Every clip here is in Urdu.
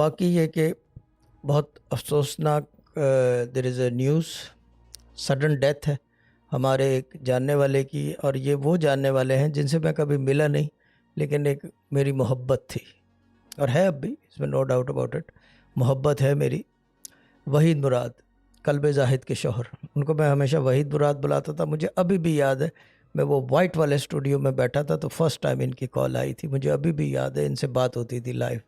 باقی یہ کہ بہت افسوسناک دیر از اے نیوز، سڈن ڈیتھ ہے ہمارے ایک جاننے والے کی، اور یہ وہ جاننے والے ہیں جن سے میں کبھی ملا نہیں، لیکن ایک میری محبت تھی اور ہے اب بھی، اس میں نو ڈاؤٹ اباؤٹ اٹ، محبت ہے میری۔ وحید مراد، قلب زاہد کے شوہر، ان کو میں ہمیشہ وحید مراد بلاتا تھا۔ مجھے ابھی بھی یاد ہے، میں وہ وائٹ والے اسٹوڈیو میں بیٹھا تھا تو فرسٹ ٹائم ان کی کال آئی تھی، مجھے ابھی بھی یاد ہے، ان سے بات ہوتی تھی لائیو،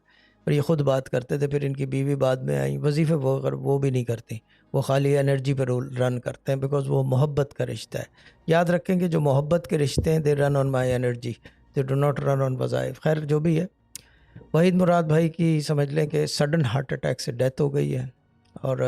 اور یہ خود بات کرتے تھے۔ پھر ان کی بیوی بعد میں آئیں، وظیفے وہ بھی نہیں کرتی، وہ خالی انرجی پہ رن کرتے ہیں، بیکاز وہ محبت کا رشتہ ہے۔ یاد رکھیں کہ جو محبت کے رشتے ہیں، they run on my energy, they do not run on وظائف۔ خیر جو بھی ہے، وحید مراد بھائی کی سمجھ لیں کہ سڈن ہارٹ اٹیک سے ڈیتھ ہو گئی ہے، اور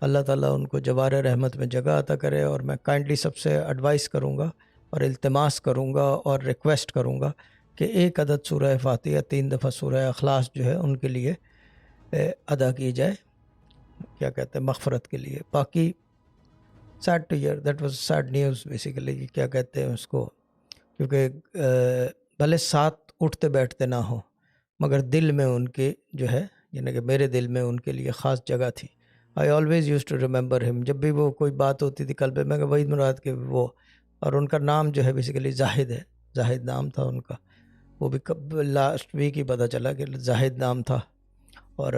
اللہ تعالیٰ ان کو جوار رحمت میں جگہ عطا کرے۔ اور میں کائنڈلی سب سے ایڈوائس کروں گا اور التماس کروں گا اور ریکویسٹ کروں گا کہ ایک عدد سورہ فاتحہ 3 دفعہ سورہ اخلاص جو ہے ان کے لیے ادا کی جائے، کیا کہتے ہیں، مغفرت کے لیے۔ باقی sad to hear, that was sad news basically, کیا کہتے ہیں اس کو، کیونکہ بھلے ساتھ اٹھتے بیٹھتے نہ ہوں مگر دل میں ان کے جو ہے، یعنی کہ میرے دل میں ان کے لیے خاص جگہ تھی۔ I always used to remember ہم، جب بھی وہ کوئی بات ہوتی تھی قلب میں کہ وحید مراد کے وہ، اور ان کا نام جو ہے بیسیکلی زاہد ہے، زاہد نام تھا ان کا، وہ بھی لاسٹ ویک ہی پتہ چلا کہ زاہد نام تھا، اور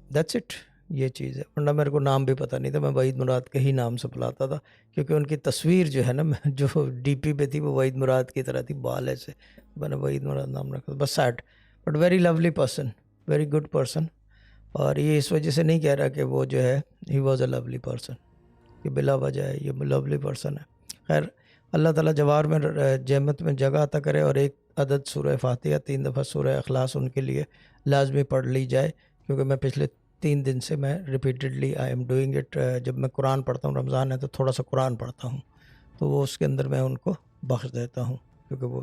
دیٹس اٹ، یہ چیز ہے، ورنہ میرے کو نام بھی پتہ نہیں تھا، میں وحید مراد کے ہی نام سے بلاتا تھا، کیونکہ ان کی تصویر جو ہے نا جو ڈی پی پہ تھی وہ وحید مراد کی طرح تھی، بال ایسے، میں نے وحید مراد نام رکھا، بس said, but very lovely person, very good person. اور یہ اس وجہ سے نہیں کہہ رہا کہ وہ جو ہے he was a lovely person, کہ بلا وجہ ہے، یہ لولی پرسن ہے۔ خیر اللہ تعالیٰ جوار میں جہمت میں جگہ عطا کرے، اور ایک عدد سورہ فاتحہ 3 دفعہ سورہ اخلاص ان کے لیے لازمی پڑھ لی جائے، کیونکہ میں پچھلے 3 دن سے میں repeatedly I am doing it, جب میں قرآن پڑھتا ہوں، رمضان ہے تو تھوڑا سا قرآن پڑھتا ہوں، تو وہ اس کے اندر میں ان کو بخش دیتا ہوں، کیونکہ وہ